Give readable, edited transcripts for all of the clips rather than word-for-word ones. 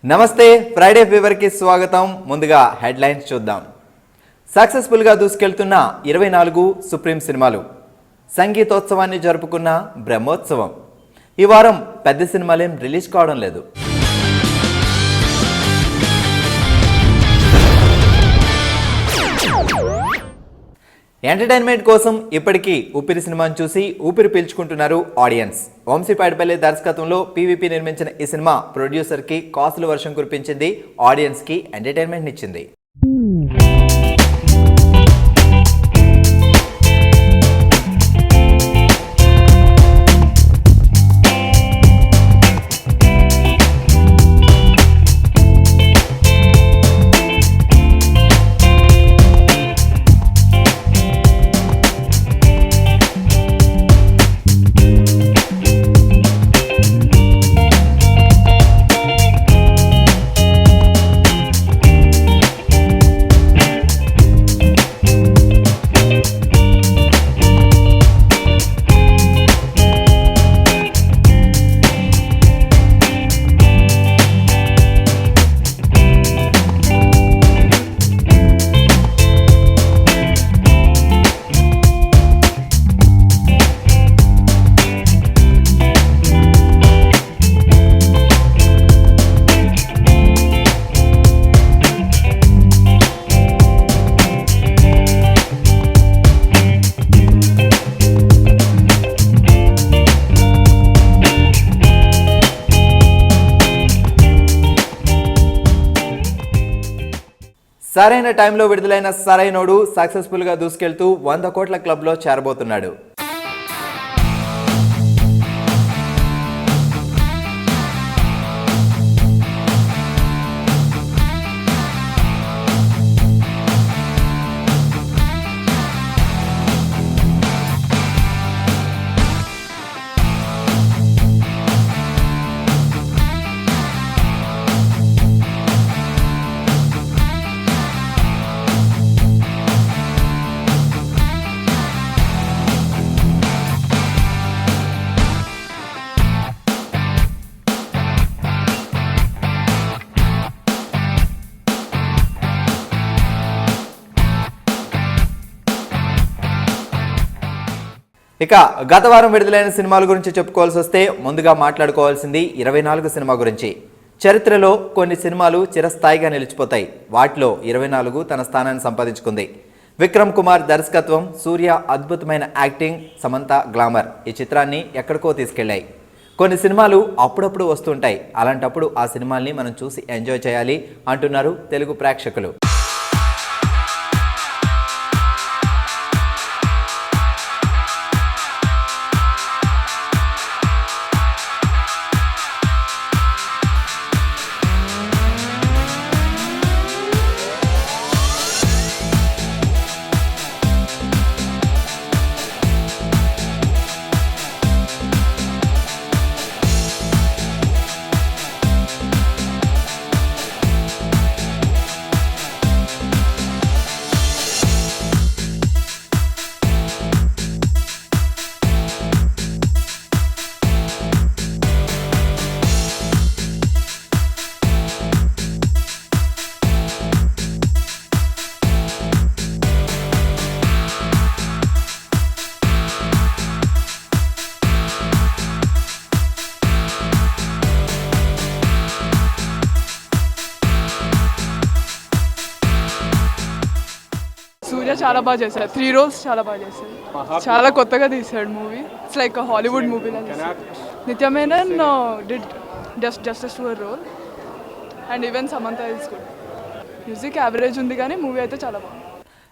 నమస్తే, ఫ్రైడే ఫీవర్కి స్వాగతం. ముందుగా హెడ్లైన్స్ చూద్దాం. సక్సెస్ఫుల్గా దూసుకెళ్తున్న 24 సుప్రీం సినిమాలు, సంగీతోత్సవాన్ని జరుపుకున్న బ్రహ్మోత్సవం. ఈ వారం పెద్ద సినిమాలేం రిలీజ్ కావడం లేదు. ఎంటర్టైన్మెంట్ కోసం ఇప్పటికీ ఊపిరి సినిమాను చూసి ఊపిరి పీల్చుకుంటున్నారు ఆడియన్స్. వంశీ పైడిపల్లి దర్శకత్వంలో పీవీపీ నిర్మించిన ఈ సినిమా ప్రొడ్యూసర్కి కాసుల వర్షం కురిపించింది, ఆడియన్స్కి ఎంటర్టైన్మెంట్ ఇచ్చింది. సరైన టైంలో విడుదలైన సరైనోడు సక్సెస్ఫుల్గా దూసుకెళ్తూ 100 కోట్ల క్లబ్లో చేరబోతున్నాడు. ఇక గత వారం విడుదలైన సినిమాల గురించి చెప్పుకోవాల్సి వస్తే ముందుగా మాట్లాడుకోవాల్సింది 24 సినిమా గురించి. చరిత్రలో కొన్ని సినిమాలు చిరస్థాయిగా నిలిచిపోతాయి. వాటిలో 24 తన స్థానాన్ని సంపాదించుకుంది. విక్రమ్ కుమార్ దర్శకత్వం, సూర్య అద్భుతమైన యాక్టింగ్, సమంత గ్లామర్ ఈ చిత్రాన్ని ఎక్కడికో తీసుకెళ్లాయి. కొన్ని సినిమాలు అప్పుడప్పుడు వస్తుంటాయి, అలాంటప్పుడు ఆ సినిమాల్ని మనం చూసి ఎంజాయ్ చేయాలి అంటున్నారు తెలుగు ప్రేక్షకులు. చాలా బాగా చేశారు. 3 roles చాలా బాగా చేశారు. చాలా కొత్తగా తీశాడు movie. It's like Hollywood movie. Nithya Menen did justice to her role and even Samantha is good. Music average ఉంది కానీ మూవీ అయితే చాలా బాగుంది.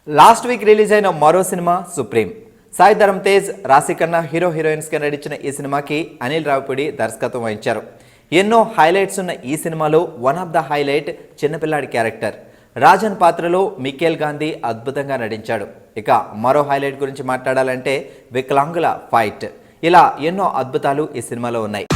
లాస్ట్ వీక్ రిలీజ్ అయిన మరో సినిమా సుప్రీం. సాయి ధరమ్ తేజ్, రాశి ఖన్నా హీరో హీరోయిన్స్గా నటించిన ఈ సినిమాకి అనిల్ రావిపూడి దర్శకత్వం వహించారు. ఎన్నో హైలైట్స్ ఉన్న ఈ సినిమాలో వన్ ఆఫ్ ద హైలైట్ చిన్నపిల్లాడి క్యారెక్టర్. రాజన్ పాత్రలో మిఖేల్ గాంధీ అద్భుతంగా నటించాడు. ఇక మరో హైలైట్ గురించి మాట్లాడాలంటే వికలాంగుల ఫైట్. ఇలా ఎన్నో అద్భుతాలు ఈ సినిమాలో ఉన్నాయి.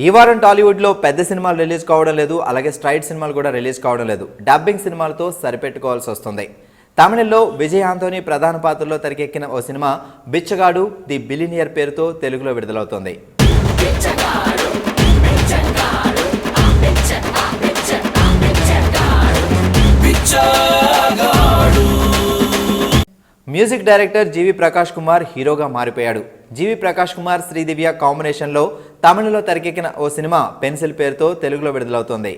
ఈ వారం టాలీవుడ్లో పెద్ద సినిమాలు రిలీజ్ కావడం లేదు, అలాగే స్ట్రైట్ సినిమాలు కూడా రిలీజ్ కావడం లేదు. డబ్బింగ్ సినిమాలతో సరిపెట్టుకోవాల్సి వస్తుంది. తమిళంలో విజయ్ ఆంటోనీ ప్రధాన పాత్రలో తెరకెక్కిన ఓ సినిమా బిచ్చగాడు ది బిలినియర్ పేరుతో తెలుగులో విడుదలవుతోంది. మ్యూజిక్ డైరెక్టర్ జీవి ప్రకాష్ కుమార్ హీరోగా మారిపోయాడు. జీవి ప్రకాష్ కుమార్ శ్రీదివ్య కాంబినేషన్లో తమిళలో తెరకెక్కిన ఓ సినిమా పెన్సిల్ పేరుతో తెలుగులో విడుదలవుతోంది.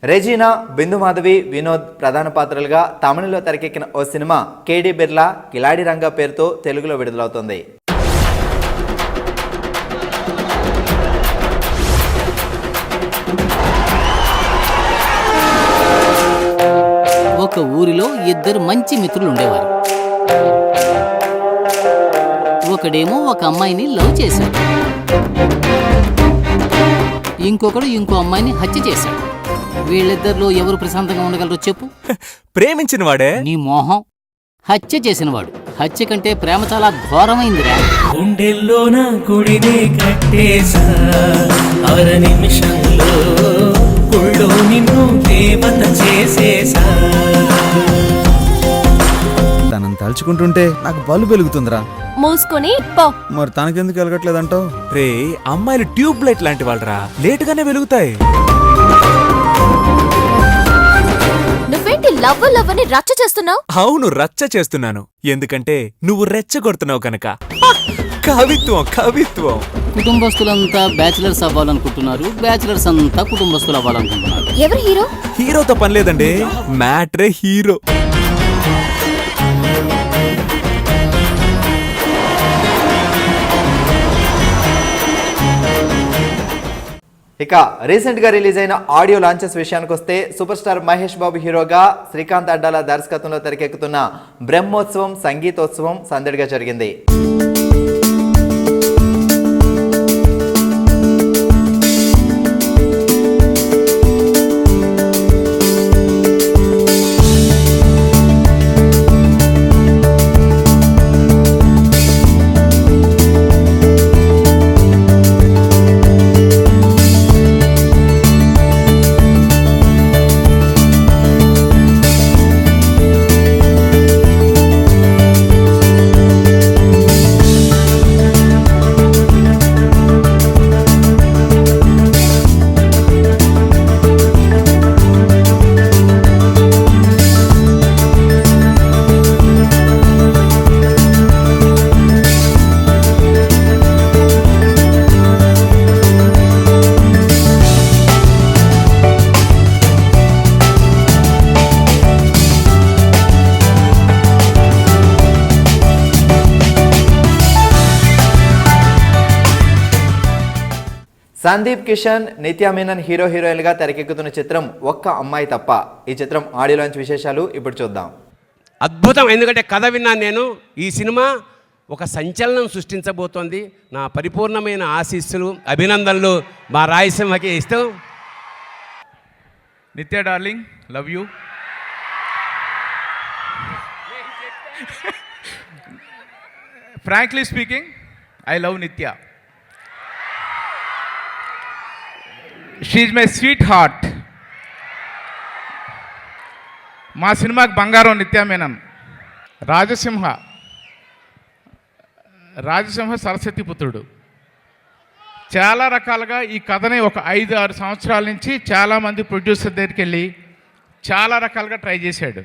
రెజీనా, బిందు మాధవి, వినోద్ ప్రధాన పాత్రలుగా తమిళలో తెరకెక్కిన ఓ సినిమా కేడి బిర్లా కిలాడి రంగా పేరుతో తెలుగులో విడుదలవుతోంది. ఒక ఊరిలో ఇద్దరు మంచి మిత్రులు ఉండేవారు. ఒకడేమో ఒక అమ్మాయిని లవ్ చేశాడు, ఇంకొకడు ఇంకో అమ్మాయిని హత్య చేశాడు. వీళ్ళిద్దరిలో ఎవరు ప్రశాంతంగా ఉండగలరో చెప్పు. ప్రేమించిన వాడే నీ మోహం. హత్య చేసినవాడు. హత్య కంటే ప్రేమ చాలా ఘోరమైందిరా. గుండెల్లోన గుడినే కట్టేసా అర నిమిషంలో గుళ్ళో నిన్ను దేవత చేసేసా. తనని తలుచుకుంటుంటే నాకు బల్బు వెలుగుతుందిరా. మూసుకొని పో. మరి తనకెందుకు వెలగట్లేదంటావు? రే, అమ్మాయిలు ట్యూబ్ లైట్ లాంటి వాళ్ళరా, లేటుగానే వెలుగుతాయి. నువ్వేంటి లవ్ లవ్ అని రచ్చ చేస్తున్నావు? అవును, రచ్చ చేస్తున్నాను. ఎందుకంటే నువ్వు రెచ్చగొడుతున్నావు కనుక. కవిత్వం కవిత్వం. కుటుంబస్తులంతా బ్యాచిలర్స్ అవ్వాలనుకుంటున్నారు, బ్యాచిలర్స్ అంతా కుటుంబస్తులు అవ్వాలనుకుంటున్నారు. ఎవరు హీరో? హీరోతో పని లేదండి, మ్యాట్రే హీరో. ఇక రీసెంట్ గా రిలీజ్ అయిన ఆడియో లాంచెస్ విషయానికి వస్తే సూపర్ స్టార్ మహేష్ బాబు హీరోగా, శ్రీకాంత్ అడ్డాల దర్శకత్వంలో తెరకెక్కుతున్న బ్రహ్మోత్సవం సంగీతోత్సవం సందడిగా జరిగింది. సందీప్ కిషన్, నిత్యా మీనన్ హీరో హీరోయిన్గా తెరకెక్కుతున్న చిత్రం ఒక్క అమ్మాయి తప్ప. ఈ చిత్రం ఆడియో లాంచ్ విశేషాలు ఇప్పుడు చూద్దాం. అద్భుతం. ఎందుకంటే కథ విన్నాను నేను. ఈ సినిమా ఒక సంచలనం సృష్టించబోతోంది. నా పరిపూర్ణమైన ఆశీస్సులు, అభినందనలు మా రాయసింహకి ఇస్తాం. Nithya darling, love you. Frankly speaking, I love Nithya. She's my sweetheart. మా సినిమాకి బంగారం నిత్యా మేనన్. రాజసింహ సరస్వతి పుత్రుడు. చాలా రకాలుగా ఈ కథని ఒక 5-6 సంవత్సరాల నుంచి చాలామంది ప్రొడ్యూసర్ దగ్గరికి వెళ్ళి చాలా రకాలుగా ట్రై చేశాడు.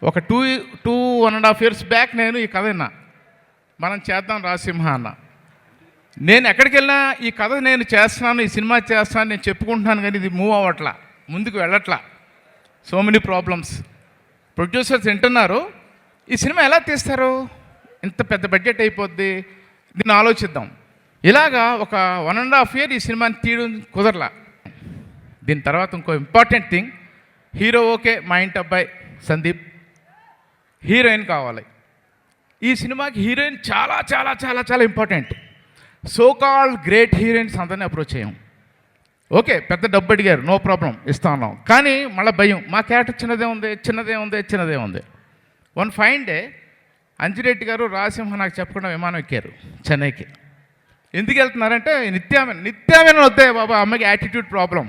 ఒక 2.5 years బ్యాక్ నేను ఈ కథ విన్నా, మనం చేద్దాం రాజసింహ అన్న. నేను ఎక్కడికి వెళ్ళినా ఈ కథ నేను చేస్తున్నాను, ఈ సినిమా చేస్తున్నాను నేను చెప్పుకుంటున్నాను, కానీ ఇది మూవ్ అవ్వట్లా, ముందుకు వెళ్ళట్లా. So many problems. ప్రొడ్యూసర్స్ వింటున్నారు, ఈ సినిమా ఎలా తీస్తారు, ఇంత పెద్ద బడ్జెట్ అయిపోద్ది, దీన్ని ఆలోచిద్దాం. ఇలాగా ఒక 1.5 year ఈ సినిమాని తీయడం కుదరలా. దీని తర్వాత ఇంకో ఇంపార్టెంట్ థింగ్, హీరో ఓకే, మా ఇంటి అబ్బాయి సందీప్, హీరోయిన్ కావాలి. ఈ సినిమాకి హీరోయిన్ చాలా చాలా చాలా చాలా important. So called great heroines అందరినీ అప్రోచ్ చేయం. ఓకే, పెద్ద డబ్బు అడిగారు, నో ప్రాబ్లం, ఇస్తా ఉన్నాం. కానీ మళ్ళీ భయం, మా క్యారెక్టర్ చిన్నదే ఉంది. వన్ ఫైన్ డే అంజిరెడ్డి గారు రాసింహ నాకు చెప్పకుండా విమానం ఎక్కారు చెన్నైకి. ఎందుకు వెళ్తున్నారంటే నిత్యామేన వద్దే బాబా, అమ్మాయికి యాటిట్యూడ్ ప్రాబ్లం,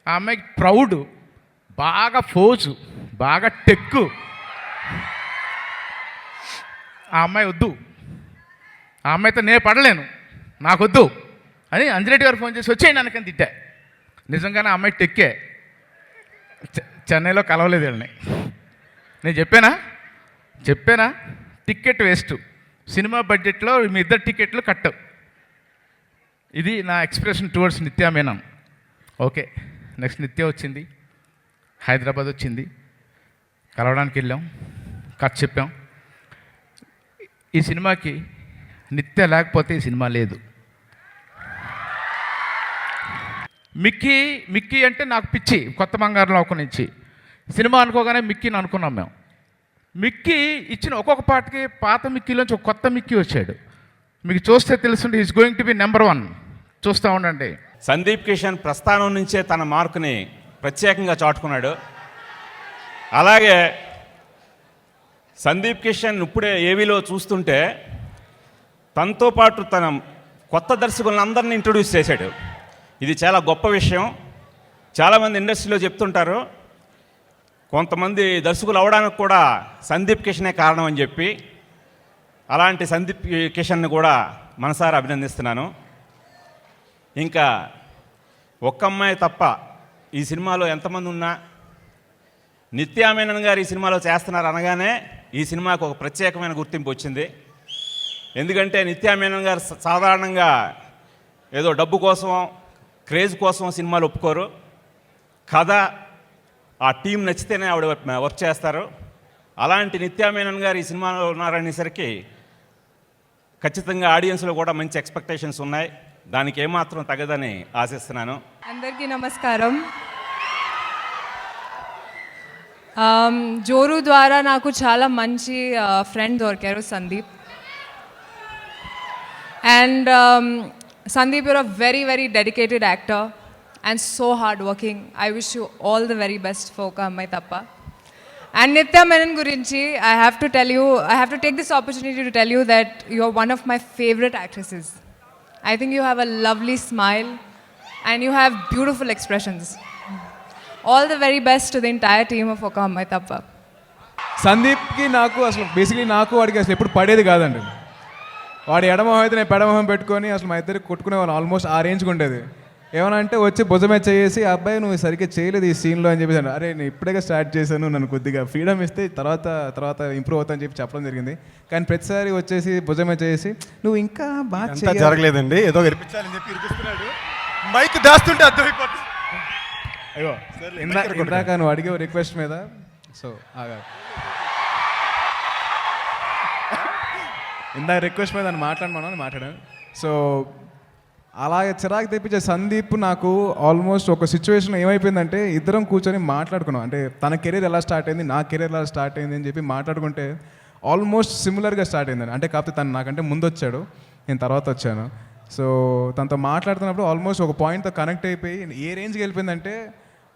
ఆ అమ్మాయికి ప్రౌడ్, బాగా ఫోజు, బాగా టెక్కు, ఆ అమ్మాయి వద్దు, ఆ అమ్మాయితో నేను పడలేను, నాకొద్దు అని అంజిరెడ్డి గారు ఫోన్ చేసి వచ్చేయండి అనకని తిట్టా. నిజంగానే ఆ అమ్మాయి టెక్కే. చెన్నైలో కలవలేదు వీళ్ళని. నేను చెప్పానా టికెట్ వేస్ట్, సినిమా బడ్జెట్లో మీ ఇద్దరు టికెట్లు కట్. ఇది నా ఎక్స్ప్రెషన్ టువర్డ్స్ నిత్యా మేనన్. ఓకే, నెక్స్ట్ నిత్య వచ్చింది, హైదరాబాద్ వచ్చింది, కలవడానికి వెళ్ళాం, కథ చెప్పాం. ఈ సినిమాకి నిత్య లేకపోతే ఈ సినిమా లేదు. మిక్కీ అంటే నాకు పిచ్చి, కొత్త బంగారు లోకం నుంచి సినిమా అనుకోగానే మిక్కీని అనుకున్నాం మేము. మిక్కీ ఇచ్చిన ఒక్కొక్క పాటకి పాత మిక్కీలోంచి ఒక కొత్త మిక్కీ వచ్చాడు. మీకు చూస్తే తెలుస్తుంటే is going to be number 1. చూస్తూ ఉండండి. సందీప్ కిషన్ ప్రస్థానం నుంచే తన మార్కుని ప్రత్యేకంగా చాటుకున్నాడు. అలాగే సందీప్ కిషన్ ఇప్పుడే ఏవీలో చూస్తుంటే తనతో పాటు తన కొత్త దర్శకులందరినీ ఇంట్రొడ్యూస్ చేశాడు. ఇది చాలా గొప్ప విషయం. చాలామంది ఇండస్ట్రీలో చెప్తుంటారు, కొంతమంది దర్శకులు అవడానికి కూడా సందీప్ కిషనే కారణం అని చెప్పి. అలాంటి సందీప్ కిషన్ని కూడా మనసారా అభినందిస్తున్నాను. ఇంకా ఒక్క అమ్మాయి తప్ప ఈ సినిమాలో ఎంతమంది ఉన్నా నిత్యా మేనన్ గారు ఈ సినిమాలో చేస్తున్నారు అనగానే ఈ సినిమాకు ఒక ప్రత్యేకమైన గుర్తింపు వచ్చింది. ఎందుకంటే నిత్యా మేనన్ గారు సాధారణంగా ఏదో డబ్బు కోసం, క్రేజ్ కోసం సినిమాలు ఒప్పుకోరు. కథ, ఆ టీం నచ్చితేనే ఆవిడ వర్క్ చేస్తారు. అలాంటి నిత్యా మేనన్ గారు ఈ సినిమాలో ఉన్నారనేసరికి ఖచ్చితంగా ఆడియన్స్లో కూడా మంచి ఎక్స్పెక్టేషన్స్ ఉన్నాయి. దానికి ఏమాత్రం తగదని ఆశిస్తున్నాను. అందరికీ నమస్కారం. జోరు ద్వారా నాకు చాలా మంచి ఫ్రెండ్ దొరికారు, Sandeep. And Sandeep, you're a very very dedicated actor and so hardworking. I wish you all the very best for Oka Ammayi Tappa. And Nithya Menon gurinchi, I have to take this opportunity to tell you that you're one of my favorite actresses. I think you have a lovely smile and you have beautiful expressions. All the very best to the entire team of Oka Ammayi Tappa. సందీప్కి నాకు అసలు basically వాడికి అసలు ఎప్పుడు పడేది కాదండి. వాడు ఎడమొహం అయితే నేను పెడమొహం పెట్టుకొని అసలు మా ఇద్దరికి కొట్టుకునేవాళ్ళం. ఆల్మోస్ట్ ఆ రేంజ్కి ఉండేది. ఏమన్నా అంటే వచ్చి భుజమే చేసి, అబ్బాయి నువ్వు సరిగ్గా చేయలేదు ఈ సీన్లో అని చెప్పేసి, అరే నేను ఇప్పుడే స్టార్ట్ చేశాను, నన్ను కొద్దిగా ఫ్రీడమ్ ఇస్తే తర్వాత ఇంప్రూవ్ అవుతా అని చెప్పడం జరిగింది. కానీ ప్రతిసారి వచ్చేసి భుజమే చేసి నువ్వు ఇంకా బాగా జరగలేదండి, ఏదో వినిపించాలని చెప్పి ఇరికిస్తున్నాడు. మైక్ దాస్తుంటే అర్థమైపోతుంది. అయ్యో ఇందాక నువ్వు అడిగే రిక్వెస్ట్ మీద, సో ఇందాక రిక్వెస్ట్ మీద నన్ను మాట్లాడాను. సో అలాగే చిరాకు తెప్పించే సందీప్ నాకు ఆల్మోస్ట్ ఒక సిచ్యువేషన్ ఏమైపోయిందంటే, ఇద్దరం కూర్చొని మాట్లాడుకున్నాం. అంటే తన కెరీర్ ఎలా స్టార్ట్ అయింది, నా కెరీర్ ఎలా స్టార్ట్ అయింది అని చెప్పి మాట్లాడుకుంటే ఆల్మోస్ట్ సిమిలర్గా స్టార్ట్ అయిందండి. అంటే కాకపోతే తను నాకంటే ముందు వచ్చాడు, నేను తర్వాత వచ్చాను. సో తనతో మాట్లాడుతున్నప్పుడు ఆల్మోస్ట్ ఒక పాయింట్తో కనెక్ట్ అయిపోయి ఏ రేంజ్కి వెళ్ళిపోయిందంటే,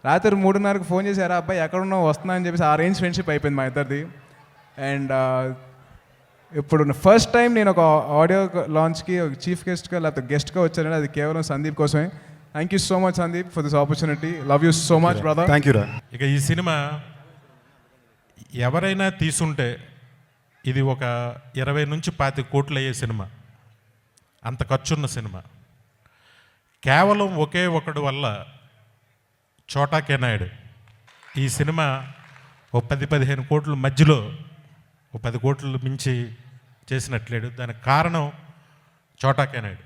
రాత్రి 3:30కి ఫోన్ చేశారా అబ్బాయి ఎక్కడున్నావు వస్తున్నా అని చెప్పేసి ఆ రేంజ్ ఫ్రెండ్షిప్ అయిపోయింది మా ఇద్దరిది. అండ్ ఇప్పుడు ఫస్ట్ టైం నేను ఒక ఆడియో లాంచ్కి ఒక చీఫ్ గెస్ట్గా లేకపోతే గెస్ట్గా వచ్చానండి, అది కేవలం సందీప్ కోసమే. Thank you so much Sandeep for this opportunity. Love you so much brother. Thank you రా. ఇక ఈ సినిమా ఎవరైనా తీసుంటే ఇది ఒక 20 నుంచి 25 కోట్లు అయ్యే సినిమా, అంత ఖర్చున్న సినిమా. కేవలం ఒకే ఒకడు వల్ల, చోటా కే నాయుడు, ఈ సినిమా ఓ 10-15 కోట్ల మధ్యలో ఓ 10 కోట్లు మించి చేసినట్లేడు. దానికి కారణం చోటా కే నాయుడు.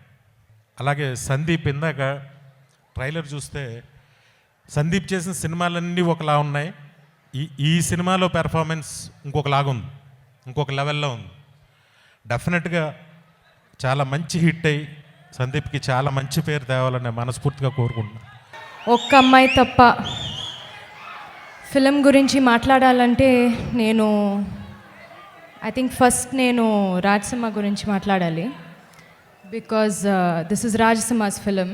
అలాగే సందీప్ ఇందాక ట్రైలర్ చూస్తే సందీప్ చేసిన సినిమాలన్నీ ఒకలా ఉన్నాయి. ఈ సినిమాలో పెర్ఫార్మెన్స్ ఇంకొకలాగా ఉంది, ఇంకొక లెవెల్లో ఉంది. డెఫినెట్గా చాలా మంచి హిట్ అయ్యి సందీప్కి చాలా మంచి పేరు తేవాలని నేను మనస్ఫూర్తిగా కోరుకుంటున్నాను. ఒక్క అమ్మాయి తప్ప ఫిలిం గురించి మాట్లాడాలంటే ఐ థింక్ ఫస్ట్ నేను రాజసింహ గురించి మాట్లాడాలి. Because this is Rajasimha's film.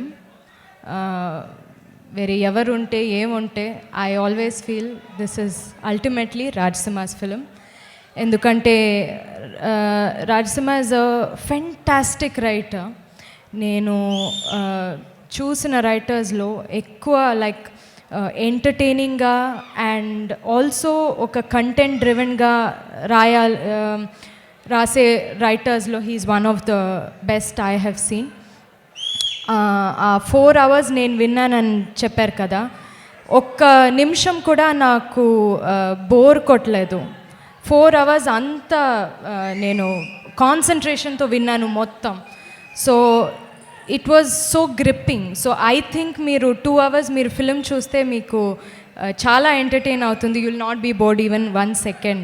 వేరే ఎవరుంటే ఏముంటే I always feel this is ultimately Rajasimha's film. ఎందుకంటే Rajasimha is a fantastic writer. నేను చూసిన రైటర్స్లో ఎక్కువ లైక్ ఎంటర్టైనింగ్గా అండ్ ఆల్సో ఒక కంటెంట్ డ్రివెన్గా రాసే రైటర్స్లో he's one of the best I have seen. ఆ 4 hours నేను విన్నానని చెప్పారు కదా, ఒక్క నిమిషం కూడా నాకు బోర్ కొట్టలేదు. 4 hours అంతా నేను కాన్సన్ట్రేషన్తో విన్నాను మొత్తం. So it was so gripping. So I think మీరు 2 hours మీరు ఫిలిం చూస్తే మీకు చాలా ఎంటర్టైన్ అవుతుంది. You will not be bored even 1 second.